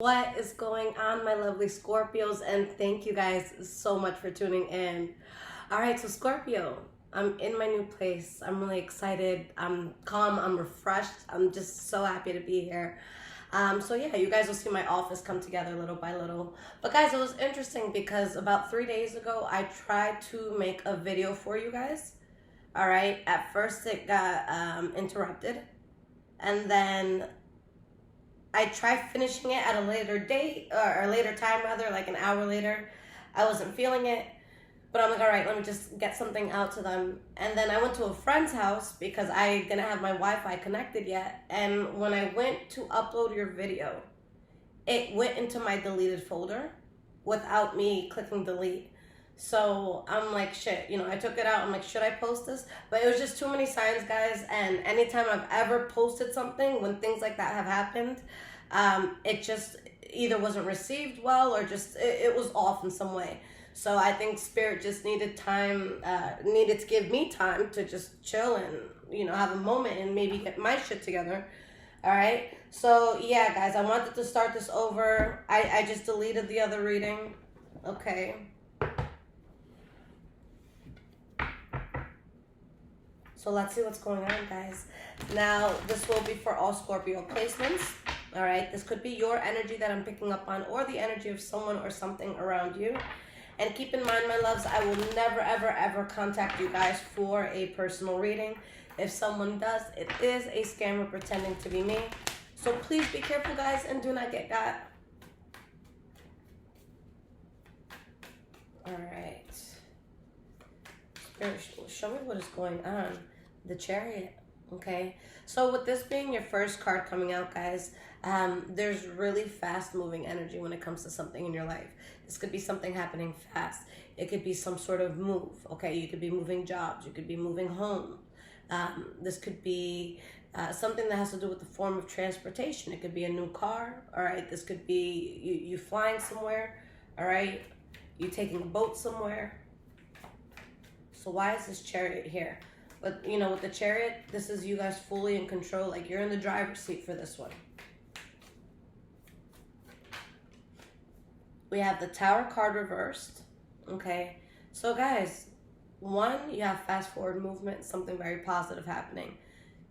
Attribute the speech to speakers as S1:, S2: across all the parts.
S1: What is going on, my lovely Scorpios? And thank you guys so much for tuning in. All right, so Scorpio, I'm in my new place. I'm really excited. I'm calm. I'm refreshed. I'm just so happy to be here. So yeah, you guys will see my office come together little by little. But guys, it was interesting because about 3 days ago, I tried to make a video for you guys. All right, at first it got interrupted, and then I tried finishing it at a later date, or a later time rather, like an hour later. I wasn't feeling it, but I'm like, all right, let me just get something out to them. And then I went to a friend's house because I didn't have my Wi-Fi connected yet. And when I went to upload your video, it went into my deleted folder without me clicking delete. So I'm like, shit, I took it out. I'm like, should I post this? But it was just too many signs, guys. And anytime I've ever posted something, when things like that have happened, it just either wasn't received well or just it was off in some way. So I think Spirit just needed time, needed to give me time to just chill and, have a moment and maybe get my shit together. All right. So yeah, guys, I wanted to start this over. I just deleted the other reading. Okay. So let's see what's going on, guys. Now, this will be for all Scorpio placements. All right. This could be your energy that I'm picking up on, or the energy of someone or something around you. And keep in mind, my loves, I will never, ever, ever contact you guys for a personal reading. If someone does, it is a scammer pretending to be me. So please be careful, guys, and do not get got. All right. Spirit, show me what is going on. The Chariot. Okay. So with this being your first card coming out, guys, there's really fast moving energy when it comes to something in your life. This could be something happening fast. It could be some sort of move. Okay. You could be moving jobs. You could be moving home. This could be something that has to do with the form of transportation. It could be a new car. All right. This could be you flying somewhere. All right. You taking a boat somewhere. So why is this Chariot here? But, with the Chariot, this is you guys fully in control. Like, you're in the driver's seat for this one. We have the Tower card reversed. Okay. So, guys, one, you have fast forward movement, something very positive happening.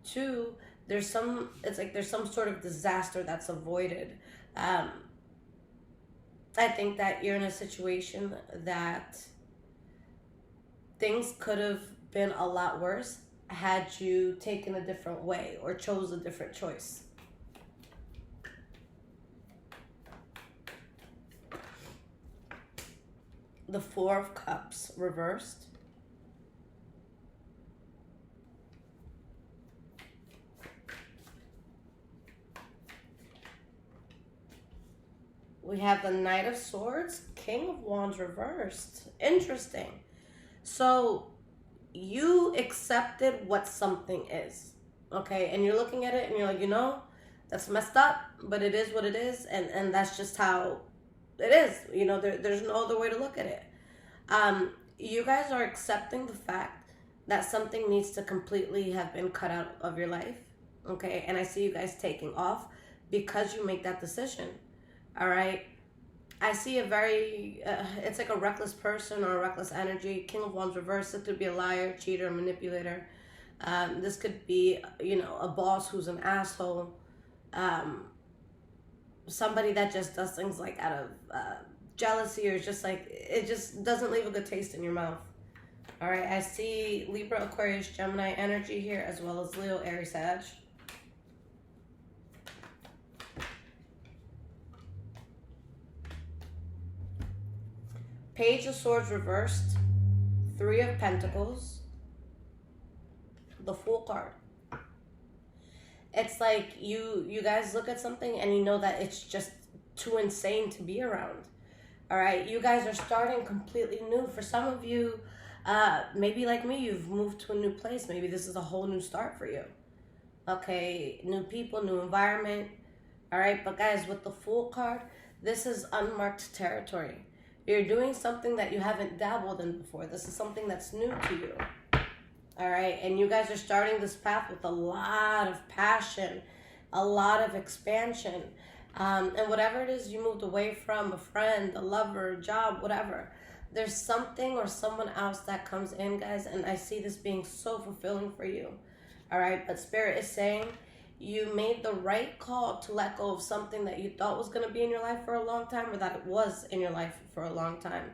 S1: Two, there's some sort of disaster that's avoided. I think that you're in a situation that things could have been a lot worse had you taken a different way or chose a different choice. The Four of Cups reversed. We have the Knight of Swords, King of Wands reversed. Interesting. So you accepted what something is, okay? And you're looking at it and you're like, that's messed up, but it is what it is. And that's just how it is. There's no other way to look at it. You guys are accepting the fact that something needs to completely have been cut out of your life, okay? And I see you guys taking off because you make that decision, all right? I see a very, it's like a reckless person or a reckless energy. King of Wands reversed. It could be a liar, cheater, manipulator. This could be, a boss who's an asshole. Somebody that just does things like out of jealousy, or just like, it just doesn't leave a good taste in your mouth. All right, I see Libra, Aquarius, Gemini energy here, as well as Leo, Aries, Sag. Page of Swords reversed, Three of Pentacles, the Fool card. It's like you guys look at something and you know that it's just too insane to be around. All right, you guys are starting completely new. For some of you, maybe like me, you've moved to a new place. Maybe this is a whole new start for you. Okay, new people, new environment. All right, but guys, with the Fool card, this is unmarked territory. You're doing something that you haven't dabbled in before. This is something that's new to you. All right. And you guys are starting this path with a lot of passion, a lot of expansion. And whatever it is you moved away from, a friend, a lover, a job, whatever, there's something or someone else that comes in, guys, and I see this being so fulfilling for you. All right, but Spirit is saying you made the right call to let go of something that you thought was going to be in your life for a long time, or that it was in your life for a long time.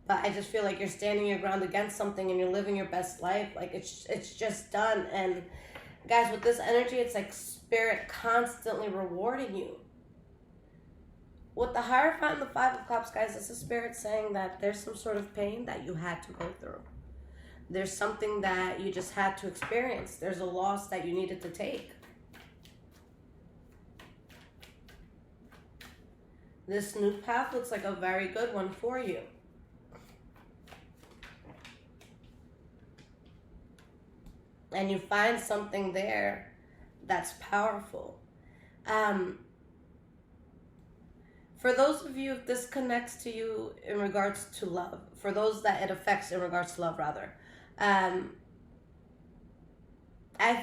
S1: But I just feel like you're standing your ground against something and you're living your best life. Like it's just done. And guys, with this energy, it's like Spirit constantly rewarding you. With the Hierophant and the Five of Cups, guys, this is Spirit saying that there's some sort of pain that you had to go through. There's something that you just had to experience. There's a loss that you needed to take. This new path looks like a very good one for you. And you find something there that's powerful. For those of you, if this connects to you in regards to love, for those that it affects in regards to love, rather, I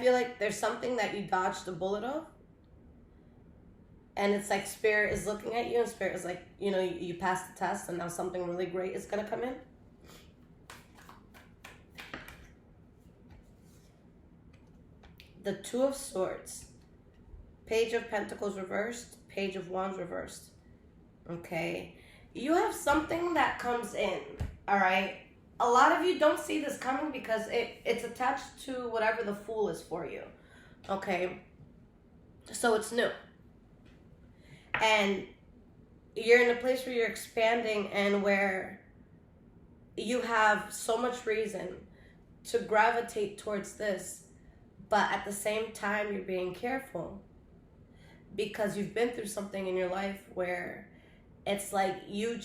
S1: feel like there's something that you dodged a bullet of. And it's like Spirit is looking at you, and Spirit is like, you know, you passed the test, and now something really great is going to come in. The Two of Swords, Page of Pentacles reversed, Page of Wands reversed. Okay, you have something that comes in, all right? A lot of you don't see this coming because it's attached to whatever the Fool is for you, okay? So it's new. And you're in a place where you're expanding and where you have so much reason to gravitate towards this, but at the same time, you're being careful because you've been through something in your life where it's like you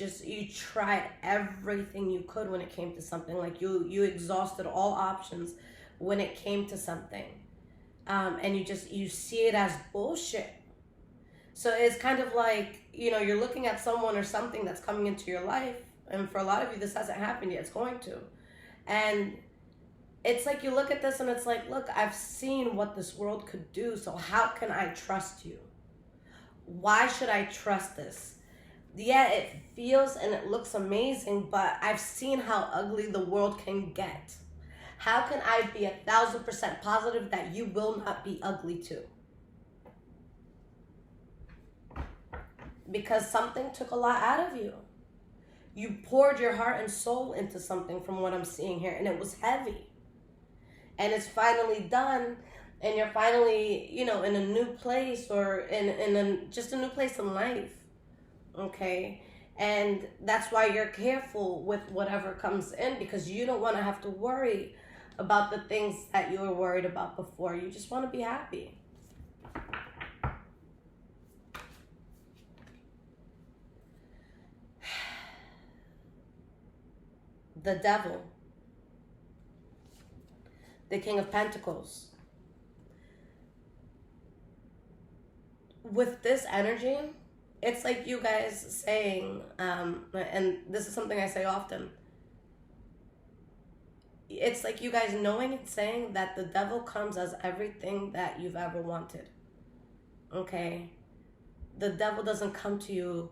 S1: tried everything you could when it came to something. Like you exhausted all options when it came to something. And you see it as bullshit. So it's kind of like, you know, you're looking at someone or something that's coming into your life. And for a lot of you, this hasn't happened yet. It's going to. And it's like you look at this and it's like, look, I've seen what this world could do. So how can I trust you? Why should I trust this? Yeah, it feels and it looks amazing, but I've seen how ugly the world can get. How can I be 1,000% positive that you will not be ugly too? Because something took a lot out of you. You poured your heart and soul into something from what I'm seeing here, and it was heavy. And it's finally done, and you're finally, you know, in a new place or in just a new place in life. Okay? And that's why you're careful with whatever comes in, because you don't want to have to worry about the things that you were worried about before. You just want to be happy. The Devil. The King of Pentacles. With this energy, it's like you guys saying, and this is something I say often, it's like you guys knowing and saying that the devil comes as everything that you've ever wanted. Okay? The devil doesn't come to you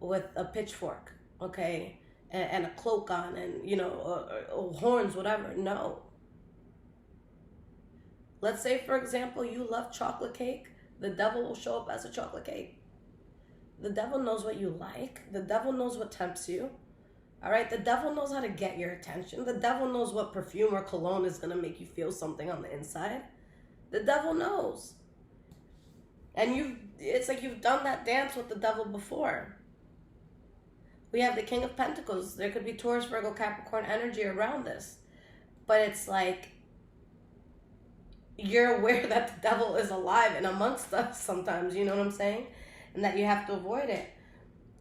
S1: with a pitchfork, okay? And a cloak on and, you know, or horns, whatever. No. Let's say, for example, you love chocolate cake. The devil will show up as a chocolate cake. The devil knows what you like. The devil knows what tempts you. All right? The devil knows how to get your attention. The devil knows what perfume or cologne is going to make you feel something on the inside. The devil knows. And it's like you've done that dance with the devil before. We have the King of Pentacles. There could be Taurus, Virgo, Capricorn energy around this. But it's like you're aware that the devil is alive and amongst us sometimes, you know what I'm saying? And that you have to avoid it.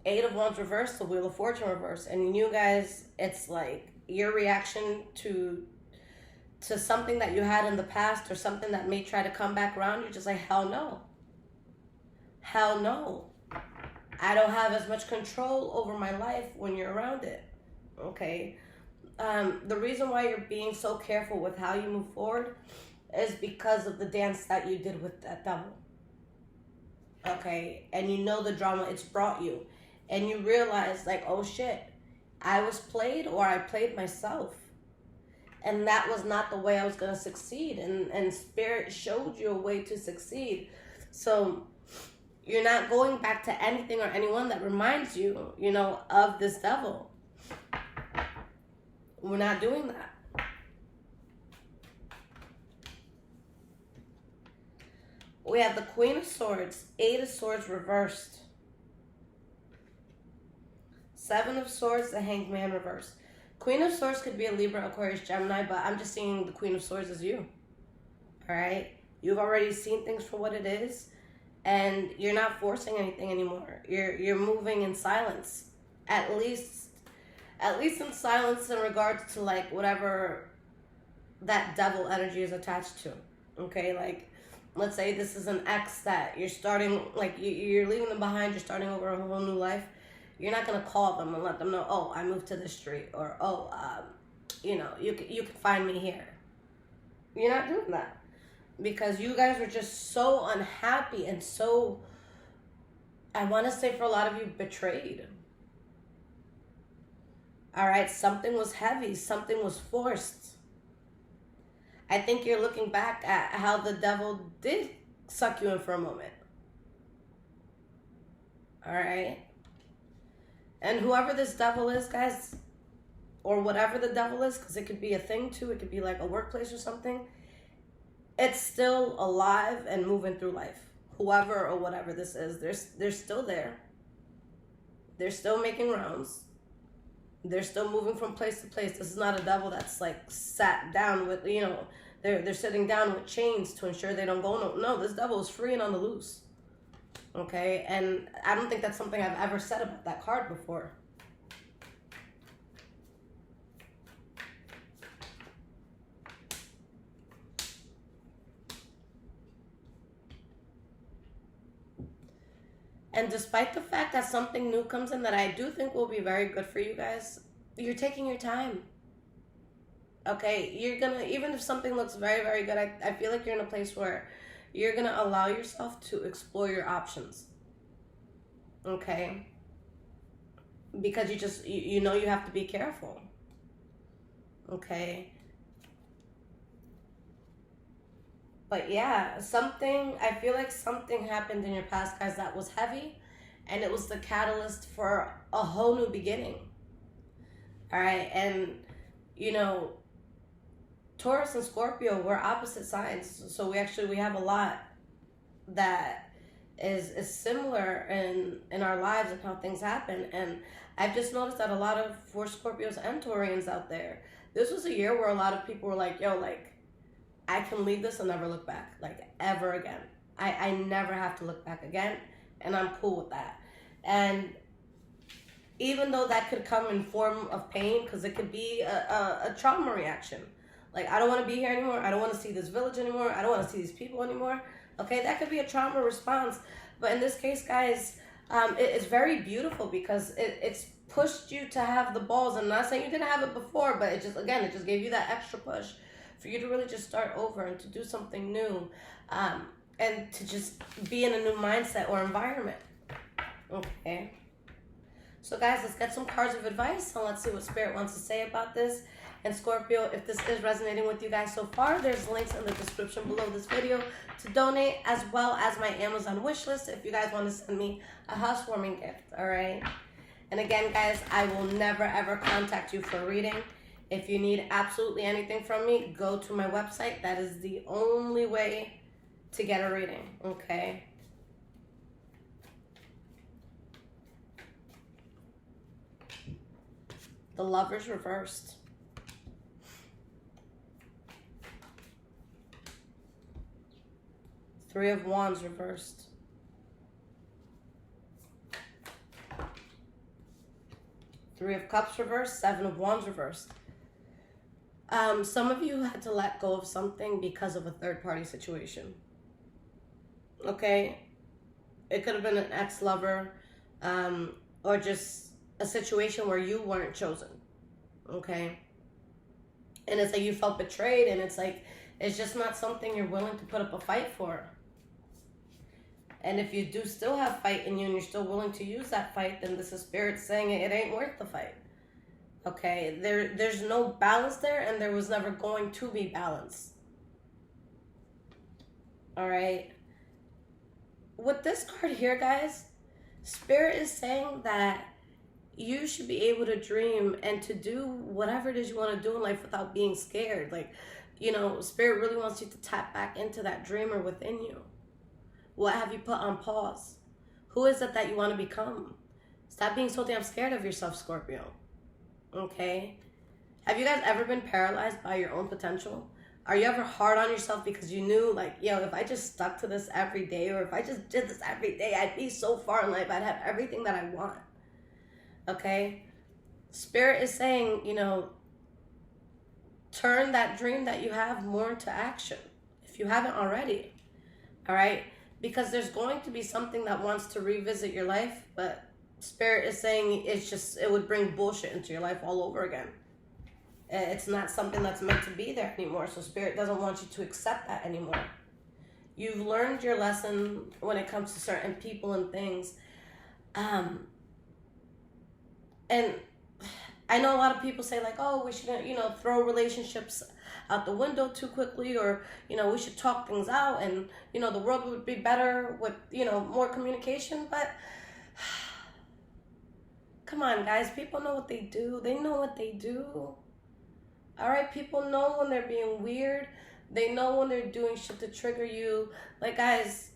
S1: Eight of Wands reversed, the Wheel of Fortune reversed. And you guys, it's like your reaction to something that you had in the past or something that may try to come back around, you're just like, hell no. Hell no. I don't have as much control over my life when you're around it, okay? The reason why you're being so careful with how you move forward is because of the dance that you did with that devil. okay? And you know the drama it's brought you. And you realize, like, oh shit, I was played, or I played myself. And that was not the way I was going to succeed. And Spirit showed you a way to succeed. So you're not going back to anything or anyone that reminds you, you know, of this devil. We're not doing that. We have the Queen of Swords, Eight of Swords reversed. Seven of Swords, the Hanged Man reversed. Queen of Swords could be a Libra, Aquarius, Gemini, but I'm just seeing the Queen of Swords as you. All right? You've already seen things for what it is, and you're not forcing anything anymore. You're moving in silence. At least in silence in regards to, like, whatever that devil energy is attached to. Okay? Like, let's say this is an ex that you're starting, like, you're leaving them behind, you're starting over a whole new life. You're not going to call them and let them know, oh, I moved to this street, or, oh, you know, you can find me here. You're not doing that. Because you guys were just so unhappy and so, I want to say for a lot of you, betrayed. All right, something was heavy, something was forced. I think you're looking back at how the devil did suck you in for a moment. All right? And whoever this devil is, guys, or whatever the devil is, because it could be a thing too, it could be like a workplace or something, it's still alive and moving through life. Whoever or whatever this is, they're still there. They're still making rounds. They're still moving from place to place. This is not a devil that's like sat down with, you know, they're sitting down with chains to ensure they don't go. No, this devil is free and on the loose. Okay, and I don't think that's something I've ever said about that card before. And despite the fact that something new comes in that I do think will be very good for you guys, you're taking your time. Okay, you're gonna, even if something looks very, very good, I feel like you're in a place where you're gonna allow yourself to explore your options. Okay? Because you know you have to be careful. Okay? But yeah, I feel like something happened in your past, guys, that was heavy, and it was the catalyst for a whole new beginning. All right? And, you know, Taurus and Scorpio, we're opposite signs, so we have a lot that is similar in our lives and how things happen. And I've just noticed that a lot of, for Scorpios and Taurians out there, this was a year where a lot of people were like, yo, like, I can leave this and never look back, like, ever again. I never have to look back again, and I'm cool with that. And even though that could come in form of pain, because it could be a trauma reaction. Like, I don't want to be here anymore. I don't want to see this village anymore. I don't want to see these people anymore. Okay, that could be a trauma response. But in this case, guys, it's very beautiful because it's pushed you to have the balls. And I'm not saying you didn't have it before, but it just gave you that extra push for you to really just start over and to do something new, and to just be in a new mindset or environment. Okay. So guys, let's get some cards of advice and let's see what Spirit wants to say about this. And Scorpio, if this is resonating with you guys so far, there's links in the description below this video to donate, as well as my Amazon wish list if you guys want to send me a housewarming gift, all right? And again, guys, I will never, ever contact you for a reading. If you need absolutely anything from me, go to my website. That is the only way to get a reading, okay? The Lovers reversed. Three of Wands reversed. Three of Cups reversed. Seven of Wands reversed. Some of you had to let go of something because of a third-party situation. Okay? It could have been an ex-lover, or just a situation where you weren't chosen. Okay? And it's like you felt betrayed, and it's like, it's just not something you're willing to put up a fight for. And if you do still have fight in you and you're still willing to use that fight, then this is spirit saying it ain't worth the fight. Okay, there's no balance there, and there was never going to be balance. All right. With this card here, guys, spirit is saying that you should be able to dream and to do whatever it is you want to do in life without being scared. Like, you know, spirit really wants you to tap back into that dreamer within you. What have you put on pause? Who is it that you want to become? Stop being so damn scared of yourself, Scorpio. Okay? Have you guys ever been paralyzed by your own potential? Are you ever hard on yourself because you knew, like, yo, if I just stuck to this every day, or if I just did this every day, I'd be so far in life. I'd have everything that I want. Okay? Spirit is saying, you know, turn that dream that you have more into action if you haven't already. All right? Because there's going to be something that wants to revisit your life, but spirit is saying it would bring bullshit into your life all over again. It's not something that's meant to be there anymore. So spirit doesn't want you to accept that anymore. You've learned your lesson when it comes to certain people and things. And I know a lot of people say, like, oh, we shouldn't, you know, throw relationships out the window too quickly, or, you know, we should talk things out, and, you know, the world would be better with, you know, more communication. But come on, guys, people know what they do. They know what they do. All right, people know when they're being weird. They know when they're doing shit to trigger you. Like, guys,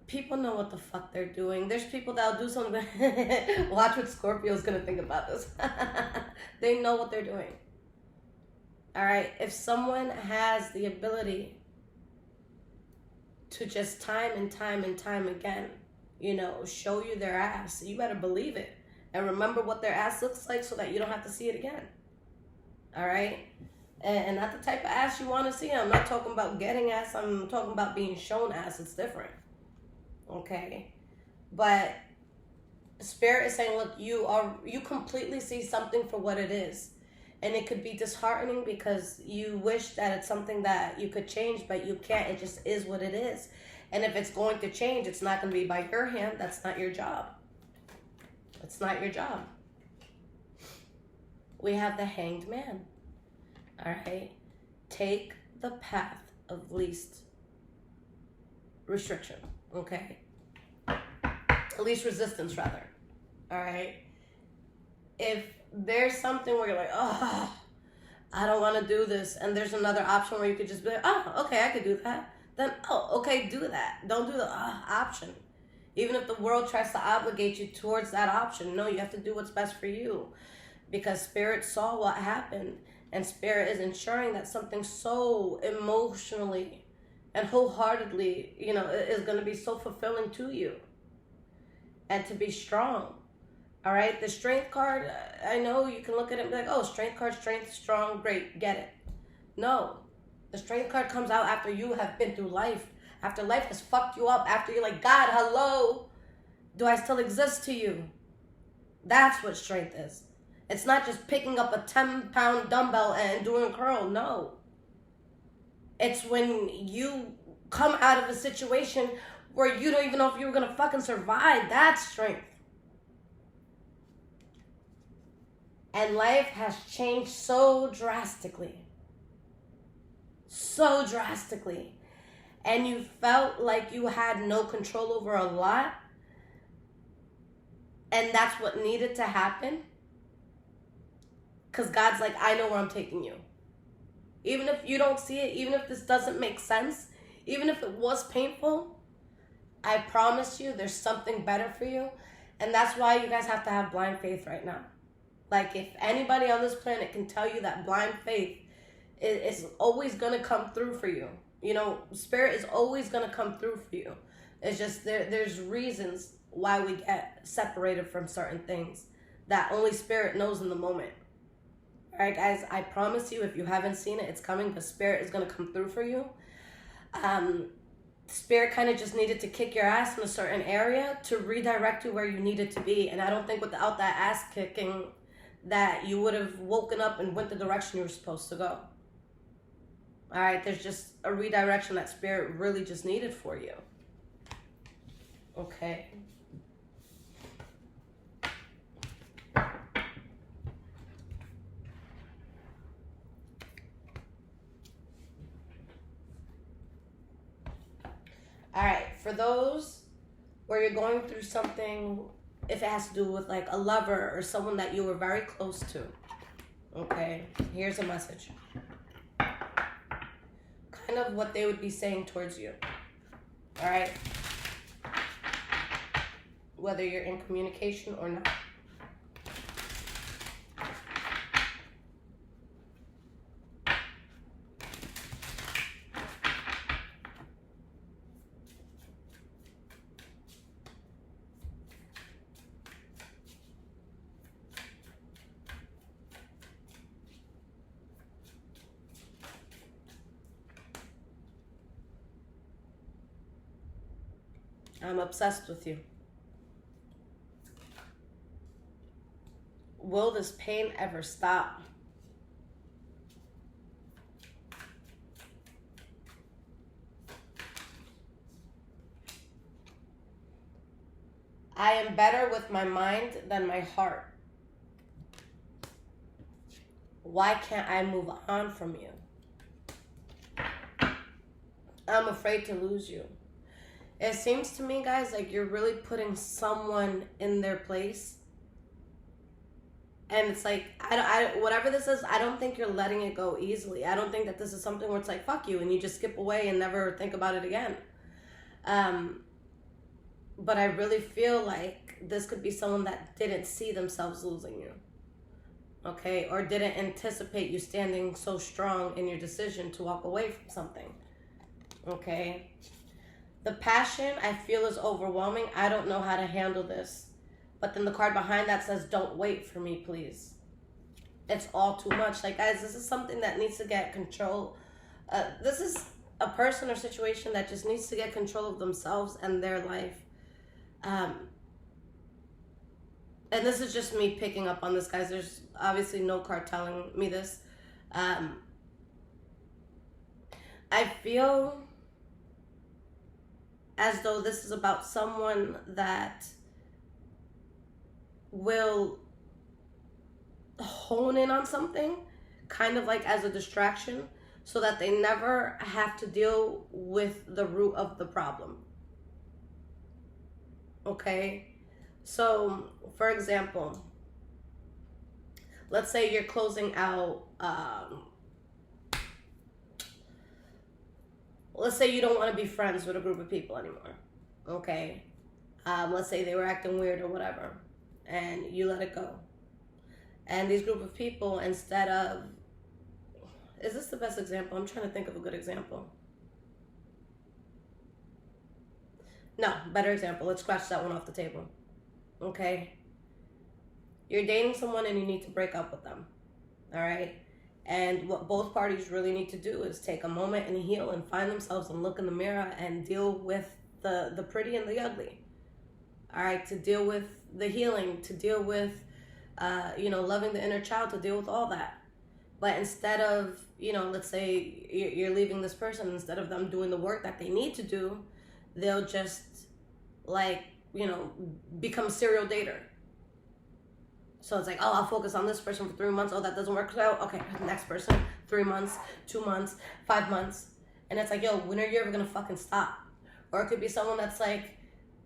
S1: people know what the fuck they're doing. There's people that'll do something. Watch what Scorpio's gonna think about this. They know what they're doing. All right, if someone has the ability to just time and time and time again, you know, show you their ass, you better believe it. And remember what their ass looks like so that you don't have to see it again. All right? And not the type of ass you want to see. I'm not talking about getting ass. I'm talking about being shown ass. It's different. Okay? But spirit is saying, look, you completely see something for what it is. And it could be disheartening because you wish that it's something that you could change, but you can't. It just is what it is. And if it's going to change, it's not going to be by your hand. That's not your job. It's not your job. We have the Hanged Man. All right? Take the path of least restriction. Okay? Least resistance, rather. All right? If there's something where you're like, oh, I don't want to do this, and there's another option where you could just be like, oh, okay, I could do that. Then, oh, okay, do that. Don't do the option. Even if the world tries to obligate you towards that option, no, you have to do what's best for you. Because Spirit saw what happened, and Spirit is ensuring that something so emotionally and wholeheartedly, you know, is going to be so fulfilling to you. And to be strong. All right, the Strength card, I know you can look at it and be like, oh, Strength card, strength, strong, great, get it. No, the Strength card comes out after you have been through life, after life has fucked you up, after you're like, God, hello, do I still exist to you? That's what strength is. It's not just picking up a 10-pound dumbbell and doing a curl, no. It's when you come out of a situation where you don't even know if you were going to fucking survive. That's strength. And life has changed so drastically. So drastically. And you felt like you had no control over a lot. And that's what needed to happen. Because God's like, I know where I'm taking you. Even if you don't see it, even if this doesn't make sense, even if it was painful, I promise you there's something better for you. And that's why you guys have to have blind faith right now. Like, if anybody on this planet can tell you that blind faith is always going to come through for you. You know, Spirit is always going to come through for you. It's just there's reasons why we get separated from certain things that only Spirit knows in the moment. All right, guys, I promise you, if you haven't seen it, it's coming. The Spirit is going to come through for you. Spirit kind of just needed to kick your ass in a certain area to redirect you where you needed to be. And I don't think without that ass kicking that you would have woken up and went the direction you were supposed to go. All right, there's just a redirection that Spirit really just needed for you. Okay. All right, for those where you're going through something, if it has to do with like a lover or someone that you were very close to, okay, here's a message. Kind of what they would be saying towards you, all right? Whether you're in communication or not. I'm obsessed with you. Will this pain ever stop? I am better with my mind than my heart. Why can't I move on from you? I'm afraid to lose you. It seems to me, guys, like you're really putting someone in their place. And it's like, whatever this is, I don't think you're letting it go easily. I don't think that this is something where it's like, fuck you, and you just skip away and never think about it again. But I really feel like this could be someone that didn't see themselves losing you. Okay? Or didn't anticipate you standing so strong in your decision to walk away from something. Okay? The passion I feel is overwhelming. I don't know how to handle this. But then the card behind that says, don't wait for me, please. It's all too much. Like, guys, this is something that needs to get control. This is a person or situation that just needs to get control of themselves and their life. And this is just me picking up on this, guys. There's obviously no card telling me this. I feel as though this is about someone that will hone in on something, kind of like as a distraction, so that they never have to deal with the root of the problem. Okay? So, for example, let's say you're closing out, let's say you don't want to be friends with a group of people anymore, okay? Let's say they were acting weird or whatever, and you let it go. And these group of people, instead of, is this the best example? I'm trying to think of a good example. No, better example. Let's scratch that one off the table. Okay? You're dating someone and you need to break up with them. All right? And what both parties really need to do is take a moment and heal and find themselves and look in the mirror and deal with the pretty and the ugly. All right? To deal with the healing, to deal with, loving the inner child, to deal with all that. But instead of, let's say you're leaving this person, instead of them doing the work that they need to do, they'll just, become a serial dater. So it's like, oh, I'll focus on this person for 3 months. Oh, that doesn't work out. Okay, next person, 3 months, 2 months, 5 months. And it's like, yo, when are you ever going to fucking stop? Or it could be someone that's like,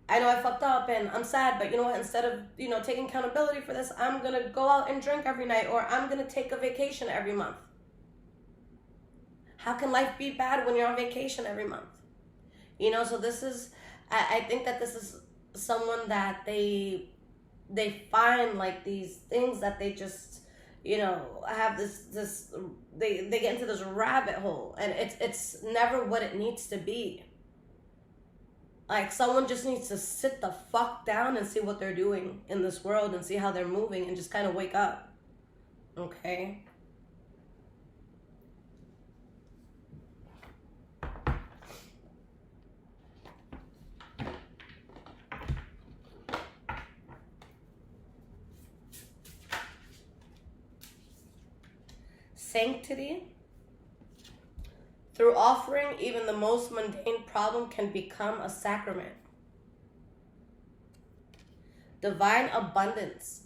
S1: I know I fucked up and I'm sad, but you know what? Instead of, taking accountability for this, I'm going to go out and drink every night, or I'm going to take a vacation every month. How can life be bad when you're on vacation every month? So this is, I think that this is someone that they find like these things that they just, have they get into this rabbit hole, and it's never what it needs to be. Like, someone just needs to sit the fuck down and see what they're doing in this world and see how they're moving and just kind of wake up. Okay? Sanctity. Through offering, even the most mundane problem can become a sacrament. Divine abundance.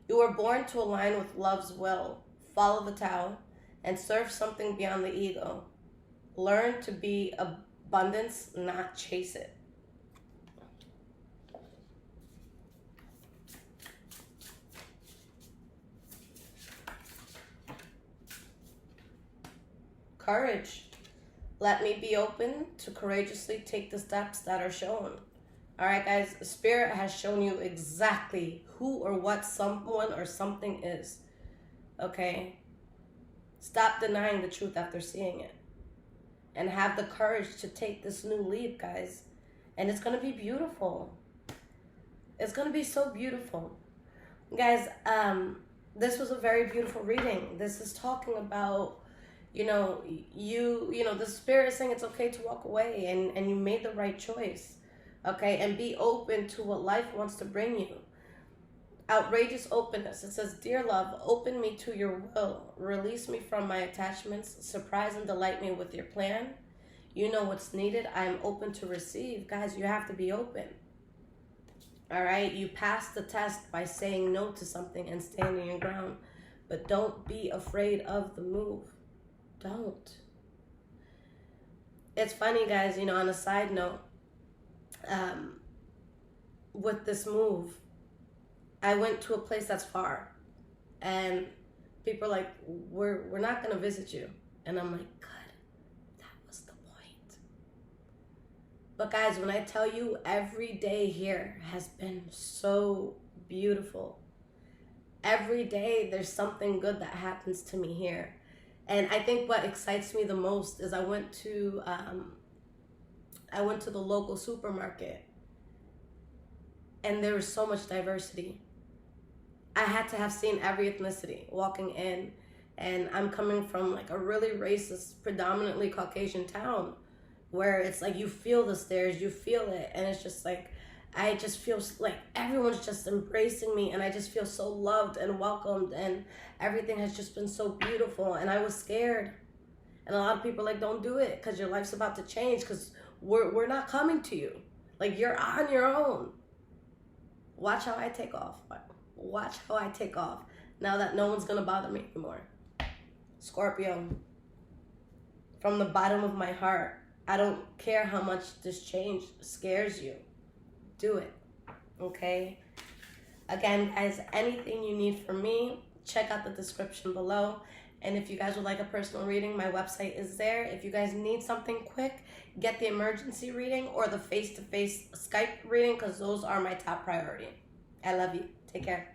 S1: You were born to align with love's will. Follow the Tao and serve something beyond the ego. Learn to be abundance, not chase it. Courage. Let me be open to courageously take the steps that are shown. All right, guys, Spirit has shown you exactly who or what someone or something is. Okay? Stop denying the truth after seeing it. And have the courage to take this new leap, guys. And it's going to be beautiful. It's going to be so beautiful. Guys, this was a very beautiful reading. This is talking about, you know, the Spirit is saying it's okay to walk away, and you made the right choice. Okay, and be open to what life wants to bring you. Outrageous openness. It says, dear love, open me to your will. Release me from my attachments. Surprise and delight me with your plan. You know what's needed. I am open to receive. Guys, you have to be open. All right, you pass the test by saying no to something and standing your ground. But don't be afraid of the move. Don't. It's funny, guys, you know, on a side note, with this move, I went to a place that's far, and people are like, we're not going to visit you. And I'm like, good, that was the point. But guys, when I tell you, every day here has been so beautiful. Every day there's something good that happens to me here. And I think what excites me the most is I went to the local supermarket, and there was so much diversity. I had to have seen every ethnicity walking in, and I'm coming from like a really racist, predominantly Caucasian town, where it's like you feel the stares, you feel it, and it's just like, I just feel like everyone's just embracing me, and I just feel so loved and welcomed, and everything has just been so beautiful. And I was scared, and a lot of people are like, don't do it because your life's about to change, because we're not coming to you. Like, you're on your own. Watch how I take off. Watch how I take off now that no one's gonna bother me anymore. Scorpio, from the bottom of my heart, I don't care how much this change scares you. Do it, okay? Again, guys, anything you need from me, check out the description below. And if you guys would like a personal reading, my website is there. If you guys need something quick, get the emergency reading or the face-to-face Skype reading, because those are my top priority. I love you. Take care.